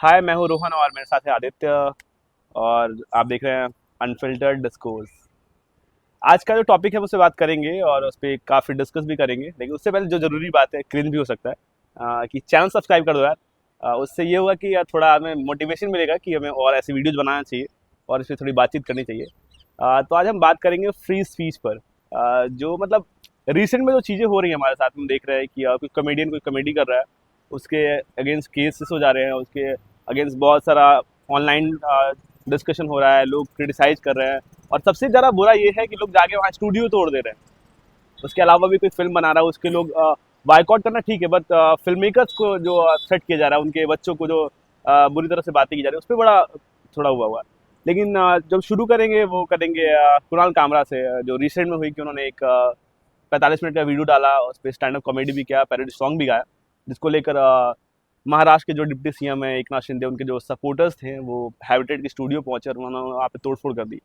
हाय, मैं हूँ रोहन और मेरे साथ है आदित्य। और आप देख रहे हैं अनफिल्टर्ड डिस्कोर्स। आज का जो टॉपिक है उससे बात करेंगे और उस पर काफ़ी डिस्कस भी करेंगे, लेकिन उससे पहले जो ज़रूरी बात है, क्रिंज भी हो सकता है, कि चैनल सब्सक्राइब कर दो यार। उससे ये हुआ कि यार थोड़ा हमें मोटिवेशन मिलेगा कि हमें और ऐसी वीडियोज़ बनाना चाहिए और इस पर थोड़ी बातचीत करनी चाहिए। तो आज हम बात करेंगे फ्री स्पीच पर। जो मतलब रिसेंट में जो चीज़ें हो रही हैं हमारे साथ में, देख रहे हैं कि कोई कमेडियन कोई कमेडी कर रहा है, उसके अगेंस्ट केसेस हो जा रहे हैं, उसके अगेंस्ट बहुत सारा ऑनलाइन डिस्कशन हो रहा है, लोग क्रिटिसाइज कर रहे हैं। और सबसे ज़्यादा बुरा ये है कि लोग जाके वहाँ स्टूडियो तोड़ दे रहे हैं। उसके अलावा भी कोई फिल्म बना रहा है, उसके लोग बाइकआउट करना ठीक है, बट फिल्म मेकर्स को जो थ्रेट किया जा रहा है, उनके बच्चों को जो बुरी तरह से बातें की जा रही है, उस पर बड़ा थोड़ा हुआ है। लेकिन जब शुरू करेंगे वो करेंगे कुणाल कामरा से, जो रिसेंट में हुई कि उन्होंने एक 45 मिनट का वीडियो डाला, उस पर स्टैंड अप कॉमेडी भी किया, पैरोडी सॉन्ग भी गाया, जिसको लेकर महाराष्ट्र के जो डिप्टी सीएम है एकनाथ शिंदे, उनके जो सपोर्टर्स थे वो हैबिटेट के स्टूडियो पहुंचे और उन्होंने वहाँ पे तोड़फोड़ कर दी।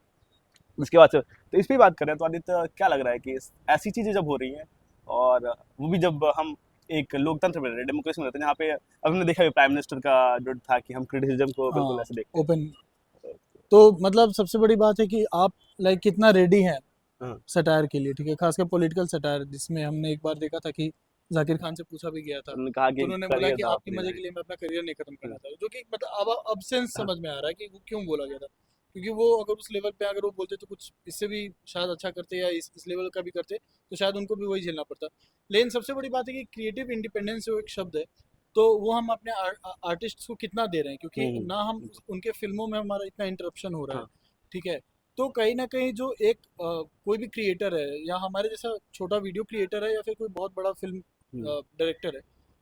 उसके बाद से तो इस पे बात करें तो आदित्य, क्या लग रहा है कि ऐसी चीज़ें जब हो रही हैं, और वो भी जब हम एक लोकतंत्र में रहते हैं, डेमोक्रेसी में रहते हैं, जहाँ पे अब हमने देखा प्राइम मिनिस्टर का जो था कि हम क्रिटिसिज्म को बिल्कुल हाँ, ऐसे देखते ओपन। तो मतलब सबसे बड़ी बात है कि आप लाइक कितना रेडी हैं हैं। हाँ, सटायर के लिए, ठीक है, खासकर पॉलिटिकल सटायर, जिसमें हमने एक बार देखा था कि जाकिर खान से पूछा भी गया था, उन्होंने कहा तो कि उन्होंने बोला करियर कि दाव आपकी पे नहीं मजे के लगाएंगे। लिए मैं अपना करियर नहीं खत्म करना हम्म, चाहता, जो कि मतलब अब सेंस हाँ, समझ में आ रहा है कि वो क्यों बोला गया था। क्योंकि वो अगर उस लेवल पे अगर वो बोलते तो कुछ इससे भी शायद अच्छा करते, या इस लेवल का भी करते, तो शायद उनको भी वही झेलना पड़ता। लेकिन सबसे बड़ी बात है कि क्रिएटिव इंडिपेंडेंस जो एक शब्द है, तो वो हम अपने आर्टिस्ट को कितना दे रहे हैं, क्योंकि ना हम उनके फिल्मों में हमारा इतना इंटरप्शन हो रहा है, हाँ, ठीक है। तो कहीं ना कहीं जो एक कोई भी क्रिएटर है, या हमारे जैसा छोटा वीडियो क्रिएटर है, या फिर कोई बहुत बड़ा फिल्म हम्म, डायरेक्टर है,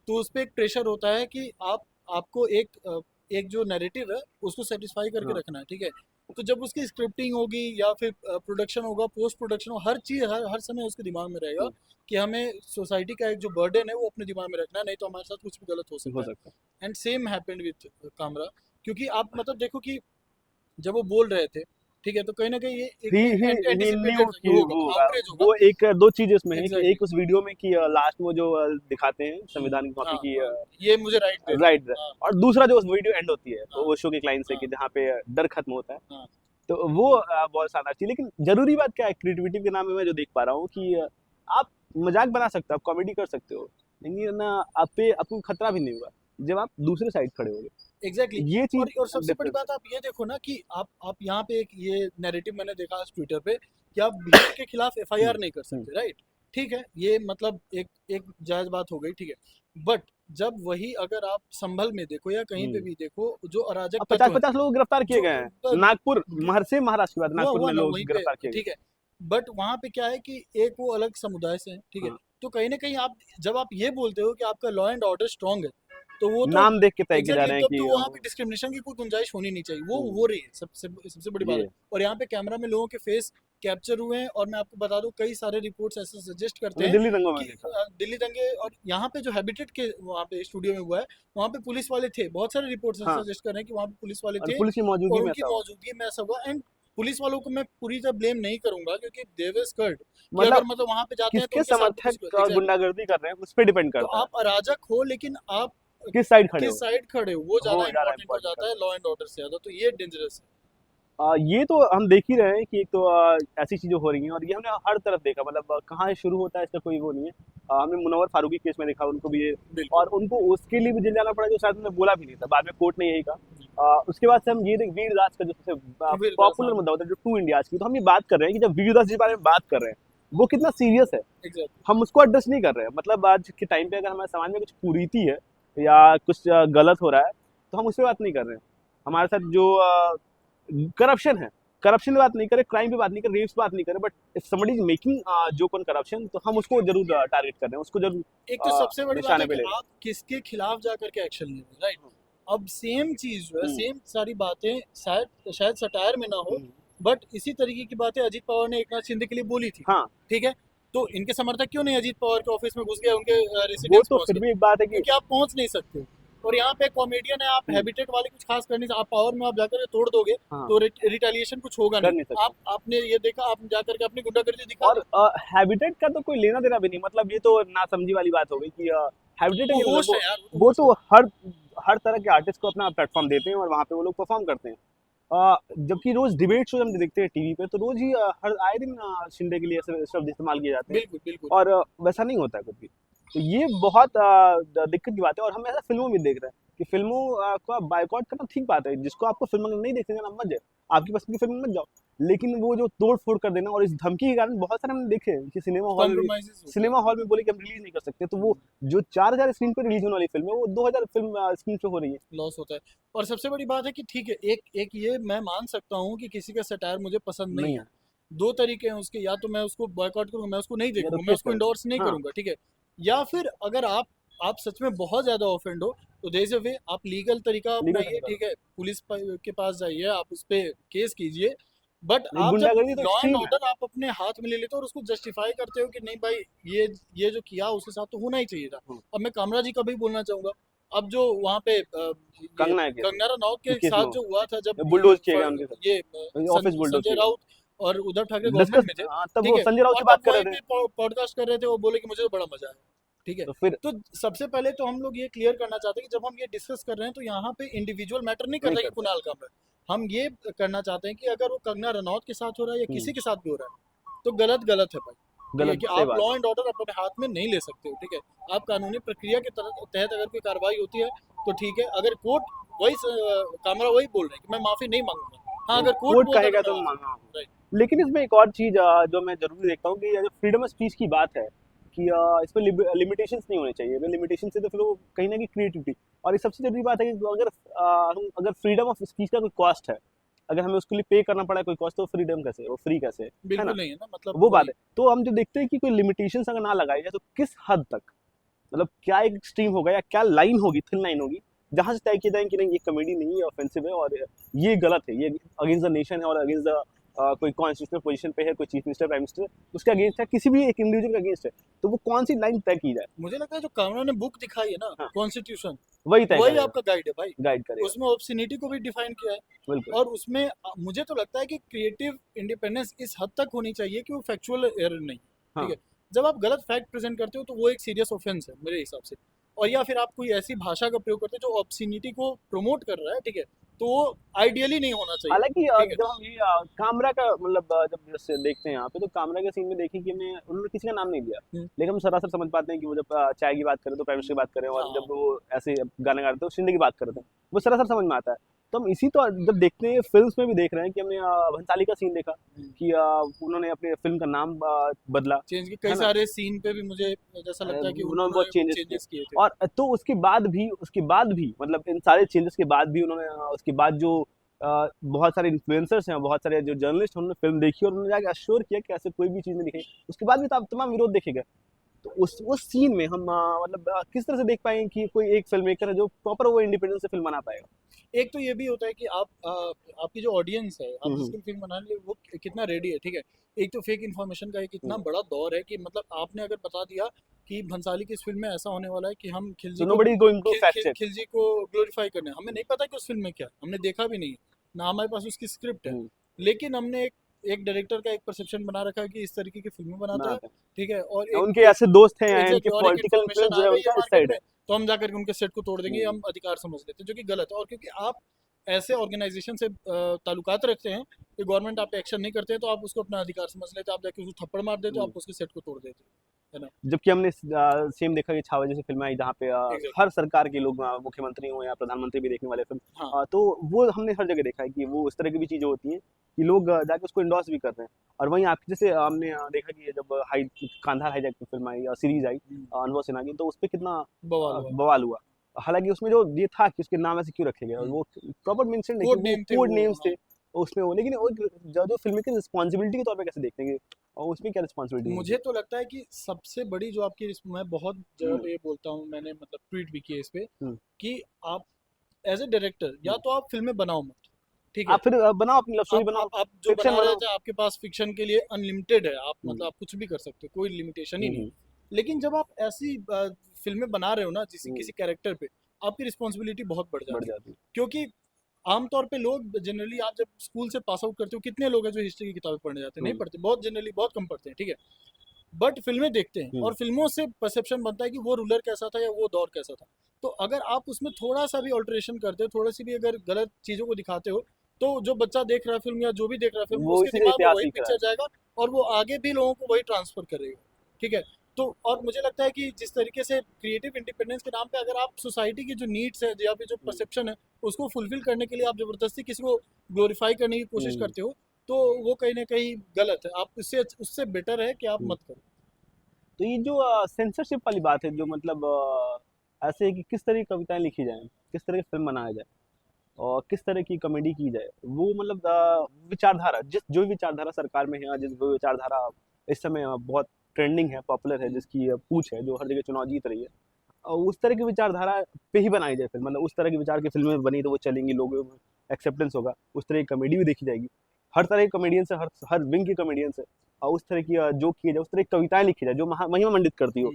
तो उस पर एक प्रेशर होता है कि आपको एक जो नैरेटिव है उसको सेटिस्फाई करके हाँ, रखना है, ठीक है। तो जब उसकी स्क्रिप्टिंग होगी या फिर प्रोडक्शन होगा, पोस्ट प्रोडक्शन हो, हर चीज़ हर समय उसके दिमाग में रहेगा हम्म, कि हमें सोसाइटी का एक जो बर्डन है वो अपने दिमाग में रखना है, नहीं तो हमारे साथ कुछ भी गलत हो हो सकता है। सकता and same happened with Kamra. क्योंकि आप मतलब देखो कि जब वो बोल रहे थे, ठीक है, तो कहीं ना कहीं ये है। एक ही न्यू एंटिसिपेटेड था कि कि होगा, आउटरीच होगा। वो एक दो चीजें उसमें है कि एग्जैक्टली एक उस वीडियो में कि लास्ट में जो दिखाते हैं exactly. संविधान की कॉपी हाँ की, हाँ, ये मुझे राइट दे दो। राइट। हाँ और दूसरा जो उस वीडियो एंड होती है, तो हाँ वो शो की क्लाइंस है हाँ कि जहाँ पे डर खत्म होता है। हाँ तो वो बहुत शानदार चीज। लेकिन जरूरी बात क्या है, क्रिएटिविटी के नाम में मैं जो देख पा रहा हूँ कि आप मजाक बना सकते हो, आप कॉमेडी कर सकते हो, लेकिन ना आप पे आपको खतरा भी नहीं होगा जब आप दूसरे साइड खड़े होगे। एग्जैक्टली ये exactly. चीज और सबसे बड़ी डिफरेंस बात आप ये देखो ना कि आप यहाँ पे एक ये नैरेटिव मैंने देखा आज ट्विटर पे कि आप भीड़ के खिलाफ है। एफआईआर नहीं कर सकते, राइट। ठीक है, ये मतलब एक जायज बात हो गई, ठीक है। बट जब वही अगर आप संभल में देखो या कहीं पे भी देखो, जो अराजक अब पचास तत्व है, पचास लोग गिरफ्तार किए जो गए हैं। नागपुर, से महाराष्ट्र की बात, हुआ नागपुर हुआ में ना लोग वहीं पे, गिरफ्तार किए गए। ठीक है। बट वहां पे क्या है कि एक वो अलग समुदाय से है, ठीक है। हाँ, तो कहीं ना कहीं आप जब आप ये बोलते हो कि आपका लॉ एंड ऑर्डर स्ट्रांग है, तो वो तो नाम देख के तय किए जा एग्जैक्टली रहे हैं तब कि तो वहाँ पे डिस्क्रिमिनेशन की कोई गुंजाइश होनी नहीं चाहिए, वो हो रही है। सबसे सबसे बड़ी बात है। ये और यहाँ पे कैमरा में लोगों के फेस कैप्चर हुए हैं, और मैं आपको बता दूं कई सारे रिपोर्ट्स ऐसे सजेस्ट करते हमने हैं दिल्ली दंगों में कि देखा। दिल्ली दंगे, और यहाँ पे जो हैबिटेट के वहाँ पे स्टूडियो में हुआ है, वहाँ पे पुलिस वाले थे। बहुत सारे रिपोर्ट्स ऐसे हाँ, सजेस्ट कर रहे हैं कि वहाँ पे पुलिस वाले और थे, पुलिस की मौजूदगी और में उनकी ऐसा हुआ। मौजूदगी में ऐसा हुआ। एंड पुलिस वालों को मैं पूरी तरह ब्लेम नहीं करूंगा, क्योंकि दे वर स्कर्ड कि अगर मतलब मतलब वहां पे जाते हैं तो किसके उनके साथ भी कुछ, समर्थक एग्जैक्टली। गुंडागर्दी कर रहे हैं उस पर डिपेंड तो करता है, आप अराजक हो, लेकिन आप किस साइड खड़े किस हो। साइड खड़े हो वो वो ज्यादा ज्यादा इंपॉर्टेंट हो इम्पोर्टेंट जाता है करता लॉ एंड ऑर्डर से ज्यादा, तो ये डेंजरस ये तो हम देख ही रहे हैं कि एक तो ऐसी चीजें हो रही हैं, और ये हमने हर तरफ देखा। मतलब कहाँ शुरू होता है इसका कोई वो नहीं है। हमने मुनव्वर फारूकी केस में देखा, उनको भी ये, है। बिल्कुल और उनको उसके लिए भी जेल जाना पड़ा जो शायद उन्होंने बोला भी नहीं था, बाद में कोर्ट ने यही बिल्कुल। कहा। उसके बाद से हम ये वीर दास का जो सबसे वीरदास, हाँ, पॉपुलर मुद्दा होता है, जो टू इंडियाज की, तो हम ये बात कर रहे हैं कि जब वीर दास जी के बारे में बात कर रहे हैं, वो कितना सीरियस है, एग्जैक्टली। हम उसको एड्रेस नहीं कर रहे हैं। मतलब आज के टाइम पे अगर हमारे समाज में कुछ कुरीति है या कुछ गलत हो रहा है, तो हम उस पर बात नहीं कर रहे हैं। हमारे साथ जो करप्शन है, करप्शन पे बात नहीं करें, क्राइम पे बात नहीं करें, रेप्स पे बात नहीं करें, but if somebody is making joke on corruption, तो हम उसको जरूर टारगेट कर रहे हैं, उसको जरूर एक तो सबसे बड़ी बात निशाने है पे कि ले रहे आप किसके खिलाफ जा करके एक्शन ले रहे हैं, राइट। अब सेम चीज जो है, हैं। सेम सारी बातें शायद शायद सटायर में ना हो, हम्म, बट इसी तरीके की बातें अजीत पवार ने एकनाथ शिंदे के लिए बोली थी, हाँ, ठीक है। तो इनके समर्थक क्यों नहीं अजीत पवार के ऑफिस में घुस गए, उनके वो रेसिडेंस तो पहुंच फिर गए? भी एक बात है कि क्योंकि आप पहुंच नहीं सकते। और यहाँ पे कॉमेडियन है, आप हम्म, हैबिटेट वाले कुछ खास कर नहीं सकते, आप पावर में आप जाकर के तोड़ दोगे हाँ, तो रिटेलिएशन कुछ होगा कर नहीं। नहीं सकते। आपने ये देखा, आप जाकर के अपनी गुंडागर्दी दिखा और दी। हैबिटेट का तो कोई लेना देना भी नहीं। मतलब ये तो नासमझी वाली बात हो गई कि हैबिटेट है वो कि मतलब होस्ट है यार, वो तो वो होस्ट है। तो हर हर तरह के आर्टिस्ट को अपना प्लेटफॉर्म देते हैं और वहाँ पे वो लोग परफॉर्म करते हैं। जबकि रोज डिबेट शो हम देखते हैं टीवी पे, तो रोज ही हर आए दिन शिंदे के लिए ऐसे शब्द इस्तेमाल किए जाते हैं, बिल्कुल बिल्कुल। और वैसा नहीं होता है कुछ भी। तो ये बहुत दिक्कत की बात है, और हम ऐसा फिल्मों में देख रहे हैं कि फिल्मों का बायकॉट करना ठीक बात है। जिसको आपको फिल्म नहीं देखने जाना मत जाए, आपकी पसंद की फिल्म मत जाओ, लेकिन वो जो तोड़ फोड़ कर देना और इस धमकी के कारण बहुत सारे हमने देखे हैं कि कॉम्प्रोमाइजेस होते सिनेमा हॉल में बोले कि हम रिलीज नहीं कर सकते, तो वो जो 4000 स्क्रीन पे रिलीज होने वाली फिल्म है वो 2000 फिल्म स्क्रीन पे हो रही है। लॉस होता है। और सबसे बड़ी बात है कि ठीक है, एक एक ये मैं मान सकता हूँ कि किसी का सटायर मुझे पसंद नहीं नहीं है। है, दो तरीके हैं उसके, या तो मैं उसको बॉयकॉट करूंगा, मैं उसको नहीं या तो देखूंगा, मैं किस उसको कर इंडोर्स नहीं हाँ, करूंगा, ठीक है। या फिर अगर आप सच में बहुत ज्यादा ऑफेंड हो, तो देयर इज अ वे, आप लीगल तरीका लीगल अपनाइए, तरीका ठीक है, के पास जाइए, आप उस पर केस कीजिए। बट नहीं, आप जब गुंडागर्दी तो लॉ एंड एक्सट्रीम है। ऑर्डर आप अपने हाथ में ले लेते हो और उसको जस्टिफाई करते हो कि नहीं भाई, ये जो किया उसके साथ तो होना ही चाहिए था। हम्म, अब मैं कामरा जी का भी बोलना चाहूंगा। अब जो वहाँ पे ये कंगना है केस में, कंगना रनौत के केस में साथ जो हुआ था, जब बुलडोज किए गए उनके ये साथ, ऑफिस बुलडोज संजय किए राउत और उद्धव ठाकरे गए, गवर्नमेंट डिस्कस में थे, तब ठीक वो है, संजय राउत और की बात तब कर वहीं रहे थे। पे पॉडकास्ट कर रहे थे, वो बोले कि मुझे तो बड़ा मजा आया, ठीक है। तो फिर तो सबसे पहले तो हम लोग ये क्लियर करना चाहते हैं कि जब हम ये डिस्कस कर रहे हैं, तो यहाँ पे इंडिविजुअल मैटर नहीं कर नहीं रहा है कि करते। कुणाल कामरा, हम ये करना चाहते हैं कि अगर वो कंगना रनौत के साथ हो रहा है या हम्म, किसी के साथ भी हो रहा है, तो गलत गलत है भाई, ठीक है, गलत कि सही आप बात लॉ है। एंड ऑर्डर अपने हाथ में नहीं ले सकते हो, ठीक है। आप कानूनी प्रक्रिया के तहत अगर कोई कार्रवाई होती है तो ठीक है, अगर कोर्ट कामरा वही बोल रहे हैं कि मैं माफी नहीं मांगूंगा, हाँ अगर कोर्ट कोर्ट बोलता है कहेगा तो मैं तो माफी मानना मांगूंगा, होगा। राइट। लेकिन इसमें एक और चीज जो मैं जरूर देखता हूँ कि ये जो फ्रीडम ऑफ स्पीच की बात है, कि इसमें लिमिटेशंस नहीं होने चाहिए। अगर लिमिटेशन से तो फिर वो कहीं ना कहीं क्रिएटिविटी, और ये सबसे जरूरी बात है कि अगर हम अगर फ्रीडम ऑफ स्पीच का कोई कॉस्ट है, अगर हमें उसके लिए पे करना पड़ा है कोई कॉस्ट, तो फ्रीडम कैसे है? वो फ्री कैसे है ना? बिल्कुल नहीं है ना, मतलब वो बात वही। है। तो हम जो देखते हैं कि कोई लिमिटेशंस अगर ना लगाई जाए, तो किस हद तक, मतलब क्या एक स्ट्रीम होगा या क्या लाइन होगी, थिन लाइन होगी, जहां से तय किया जाए कि नहीं ये कॉमेडी नहीं है, ऑफेंसिव है, और ये गलत है, ये अगेंस्ट द नेशन है, और अगेंस्ट द कोई कॉन्स्टिट्यूशनल पोजीशन पे है, कोई चीफ मिनिस्टर, प्राइम मिनिस्टर, उसके अगेंस्ट है, किसी भी एक इंडिविजुअल के अगेंस्ट है, तो वो कौन सी लाइन तय की जाए? मुझे लगता है जो कामरा ने बुक दिखाई है ना, हाँ, कॉन्स्टिट्यूशन, वही तय वही करेगा, आपका गाइड है भाई। गाइड करेगा। उसमें ऑब्ससिनिटी को भी डिफाइन किया है। बिल्कुल। और उसमें मुझे तो लगता है कि क्रिएटिव इंडिपेंडेंस इस हद तक होनी चाहिए कि वो फैक्चुअल एरर नहीं, ठीक हाँ, है। जब आप गलत फैक्ट प्रेजेंट करते हो तो वो एक सीरियस ऑफेंस है मेरे हिसाब से। और या फिर आप कोई ऐसी भाषा का प्रयोग करते हो जो ऑब्ससिनिटी को प्रमोट कर रहा है, ठीक है, तो वो आइडियली नहीं होना चाहिए, हालांकि ठीक है। जब हम ये कामरा का मतलब जब जैसे देखते हैं यहाँ पे, तो कामरा के सीन में देखिए कि हमें उन्होंने किसी का नाम नहीं लिया, हम्म, लेकिन हम सरासर समझ पाते हैं कि वो जब चाय की बात करें तो प्राइम मिनिस्टर की बात करें, और हाँ, जब वो ऐसे गाना गा रहे थे तो शिंदे की बात कर रहे थे, वो सरासर समझ में आता है। तो हम इसी तो जब देखते हैं फिल्म में भी देख रहे हैं कि हमने भंसाली का सीन देखा कि उन्होंने अपने फिल्म का नाम बदला, चेंज की कई है ना? सारे सीन पे भी मुझे जैसा लगता है कि उन्होंने बहुत उन्होंने चेंजेस किए, चेंजेस किए थे। और तो उसके बाद भी मतलब इन सारे चेंजेस के बाद भी उन्होंने उसके बाद जो बहुत सारे इन्फ्लुएंसर्स हैं, बहुत सारे जो जर्नलिस्ट हैं, उन्होंने फिल्म देखी और उन्होंने जाके अश्योर किया कि ऐसे कोई भी चीज़ नहीं दिखाई, उसके बाद भी तमाम विरोध देखे गए। तो उस सीन में हम मतलब किस तरह से देख पाएंगे कि कोई एक फिल्म मेकर है जो प्रॉपर वो इंडिपेंडेंस से फिल्म बना पाएगा? एक तो ये भी होता है कि आपकी जो ऑडियंस है, आप हम्म, जिसकी फिल्म बनाने लिए वो कितना रेडी है, ठीक है। एक तो फेक इन्फॉर्मेशन का एक इतना हम्म। बड़ा दौर है कि मतलब आपने अगर बता दिया कि भंसाली की इस फिल्म में ऐसा होने वाला है कि हम So nobody is going to fact check. Khilji को ग्लोरीफाई करने, हमें नहीं पता कि उस फिल्म में क्या है, हमने देखा भी नहीं है ना, हमारे पास उसकी स्क्रिप्ट है। हम्म, लेकिन हमने एक डायरेक्टर का एक परसेप्शन बना रखा है कि इस तरीके की फिल्में बनाता है, बनाते ठीक है। और हैं, एक उनके ऐसे दोस्त हैं या इनके एग्जैक्टली, और एक पॉलिटिकल इन्फॉर्मेशन इन्फ्लुएंस आ जो है गई है उनका इस मार्केट साइड में, है। तो हम जाकर के उनके सेट को तोड़ देंगे, ये हम्म, हम अधिकार समझ लेते हैं, जो कि गलत है। और क्योंकि आप ऐसे ऑर्गेनाइजेशन से ताल्लुकात रखते हैं कि गवर्नमेंट आप पे एक्शन नहीं करते हैं, तो आप उसको अपना अधिकार समझ लेते हैं, आप जाके उसको थप्पड़ मार देते हो, हम्म। आप उसके सेट को तोड़ देते हो, है ना। जबकि हमने सेम देखा कि छावा जैसी फिल्म आई जहाँ पे एग्जैक्टली, हर सरकार के लोग मुख्यमंत्री हो या प्रधानमंत्री भी देखने वाले फिल्म, हाँ, तो वो हमने हर जगह देखा है कि वो इस तरह की भी चीज़ें होती हैं कि लोग जाके उसको इंडोर्स भी कर रहे हैं। और वहीं आपके जैसे हमने देखा कि जब हाई कांधार हाईजैक की फिल्म आई, सीरीज आई अनुभव सिन्हा की, तो उस पर कितना बवाल हुआ। बवाल हुआ। हालांकि उसमें जो ये था कि उसके नाम ऐसे क्यों रखे गए, और वो प्रॉपर मेंशन है कि कोड वो नेम थे कोड वो, नेम्स थे हाँ। उसमें वो, लेकिन वो जो फिल्म की रिस्पॉन्सिबिलिटी के तौर पे कैसे देखते हैं और उसमें क्या रिस्पॉन्सिबिलिटी होगी? मुझे तो लगता है कि सबसे बड़ी जो आपकी मैं बहुत जगह हम्म, पे ये बोलता हूँ, मैंने मतलब ट्वीट भी किया इस पे, हम्म, कि आप एज ए डायरेक्टर या हम्म। तो आप फिल्में बनाओ मत, ठीक है। आप फिर बनाओ अपनी लव स्टोरी बनाओ, आप जो फिक्शन बना रहे बनाओ। थे, आपके पास फिक्शन के लिए अनलिमिटेड है, आप मतलब हम्म, आप कुछ भी कर सकते हो, कोई लिमिटेशन ही नहीं हम्म, है। लेकिन जब आप ऐसी फिल्में बना रहे हो ना, किसी हम्म, किसी कैरेक्टर पे, आपकी रिस्पॉन्सिबिलिटी बहुत बढ़ बढ़ जाती है। जाती है। क्योंकि आमतौर पे लोग जनरली, आप जब स्कूल से पास आउट करते हो, कितने लोग हैं जो हिस्ट्री की किताबें पढ़ने जाते हैं? नहीं हम्म, पढ़ते, बहुत जनरली बहुत कम पढ़ते हैं, ठीक है। बट फिल्में देखते हैं हम्म, और फिल्मों से परसेप्शन बनता है कि वो रूलर कैसा था या वो दौर कैसा था। तो अगर आप उसमें थोड़ा सा भी ऑल्टरेशन करते हो, थोड़ी सी भी अगर गलत चीज़ों को दिखाते हो, तो जो बच्चा देख रहा है फिल्म या जो भी देख रहा है फिल्म, वो उसके इसी से दिमाग में इतिहास वही सीख रहा पिक्चर जाएगा और वो आगे भी लोगों को वही ट्रांसफर करेगा। ठीक है। तो और मुझे लगता है कि जिस तरीके से क्रिएटिव इंडिपेंडेंस के नाम पे अगर आप सोसाइटी की जो नीड्स है या फिर जो है। परसेप्शन है उसको फुलफिल करने के लिए आप जबरदस्ती किसी को ग्लोरीफाई करने की कोशिश हम्म, करते हो, तो वो कहीं ना कहीं गलत है। आप उससे उससे बेटर है कि आप हम्म। मत करो। तो ये जो सेंसरशिप वाली बात है, जो मतलब ऐसे है कि किस तरह की कविताएं लिखी जाएं, किस तरह की फिल्म बनाया जाए और किस तरह की कॉमेडी की जाए, वो मतलब विचारधारा, जिस जो भी विचारधारा सरकार में है या जिस भी विचारधारा इस समय बहुत ट्रेंडिंग है, पॉपुलर है, जिसकी पूछ है, जो हर जगह चुनाव जीत रही है, उस तरह की विचारधारा पे ही बनाई जाए फिल्म। मतलब उस तरह की विचार की फिल्में बनी तो वो चलेंगी, लोगों में एक्सेप्टेंस होगा, उस तरह की कॉमेडी भी देखी जाएगी। हर तरह के कॉमेडियन से, हर हर विंग के कॉमेडियन से और उस तरह की जो किए जाए, उस तरह की कविताएं लिखी जाए जो महिमा मंडित करती हो,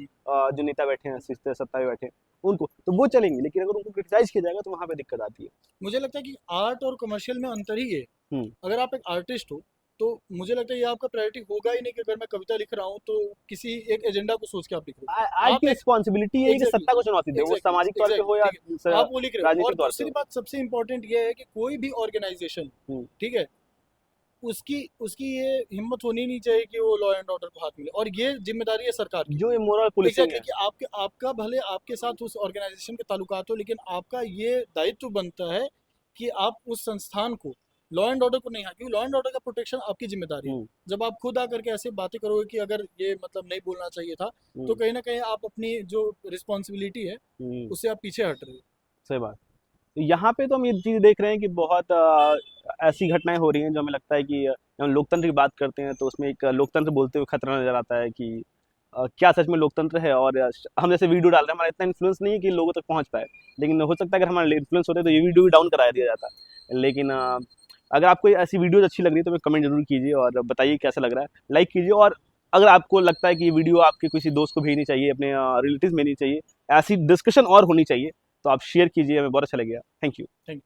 जो नेता बैठे हैं, सत्ता में बैठे हैं, उनको तो वो चलेंगी। लेकिन अगर उनको क्रिटिसाइज किया जाएगा तो वहाँ पे दिक्कत आती है। मुझे लगता है कि आर्ट और कमर्शियल में अंतर ही है। हम्म। अगर आप एक आर्टिस्ट हो तो मुझे लगता है ये आपका प्रायोरिटी होगा ही नहीं कि अगर मैं कविता लिख रहा हूँ तो किसी एक एजेंडा को सोच के आप लिख रहे हो। आर्ट की आप एक रिस्पॉन्सिबिलिटी है कि एग्जैक्टली सत्ता को चुनौती दे, वो एग्जैक्टली सामाजिक तौर पे एग्जैक्टली हो या ठीक है, आप वो लिख रहे हो। और राजनीतिक तौर पे दूसरी हो। बात सबसे इंपॉर्टेंट ये है कि कोई भी ऑर्गेनाइजेशन, हम्म, ठीक है, उसकी उसकी ये हिम्मत होनी नहीं चाहिए कि वो लॉ एंड ऑर्डर को हाथ मिले, और ये जिम्मेदारी है सरकार की। जो ये मोरल पुलिसिंग एग्जैक्टली है। कि आपके आपका भले आपके साथ उस ऑर्गेनाइजेशन के ताल्लुकात हो, लेकिन आपका ये दायित्व बनता है कि आप उस संस्थान को, लॉ एंड ऑर्डर को नहीं, हाँ, क्योंकि लॉ एंड ऑर्डर का प्रोटेक्शन आपकी जिम्मेदारी है। हम्म, जब आप खुद आकर के ऐसे बातें करोगे कि अगर ये मतलब नहीं बोलना चाहिए था, तो हम्म, कहीं ना कहीं आप अपनी जो रिस्पॉन्सिबिलिटी है हम्म। उससे आप पीछे हट रहे हो। सही बात। तो यहाँ पे तो हम ये चीज़ देख रहे हैं कि बहुत ऐसी घटनाएं हो रही हैं जो हमें लगता है कि जब हम लोकतंत्र की बात करते हैं तो उसमें एक लोकतंत्र बोलते हुए खतरा नजर आता है कि क्या सच में लोकतंत्र है। और हम जैसे वीडियो डाल रहे हैं, हमारा इतना इन्फ्लुएंस नहीं है कि लोगों तक पहुंच पाए, लेकिन हो सकता है अगर हमारा इन्फ्लुएंस होते तो ये वीडियो भी डाउन करा दिया जाता। लेकिन अगर आपको ऐसी वीडियोज अच्छी लग रही है तो हमें कमेंट जरूर कीजिए और बताइए कैसा लग रहा है, लाइक कीजिए। और अगर आपको लगता है कि ये वीडियो आपके किसी दोस्त को भेजनी चाहिए, अपने रिलेटिव भेजनी चाहिए, ऐसी डिस्कशन और होनी चाहिए, तो आप शेयर कीजिए, हमें बहुत अच्छा लगेगा। Thank you. थैंक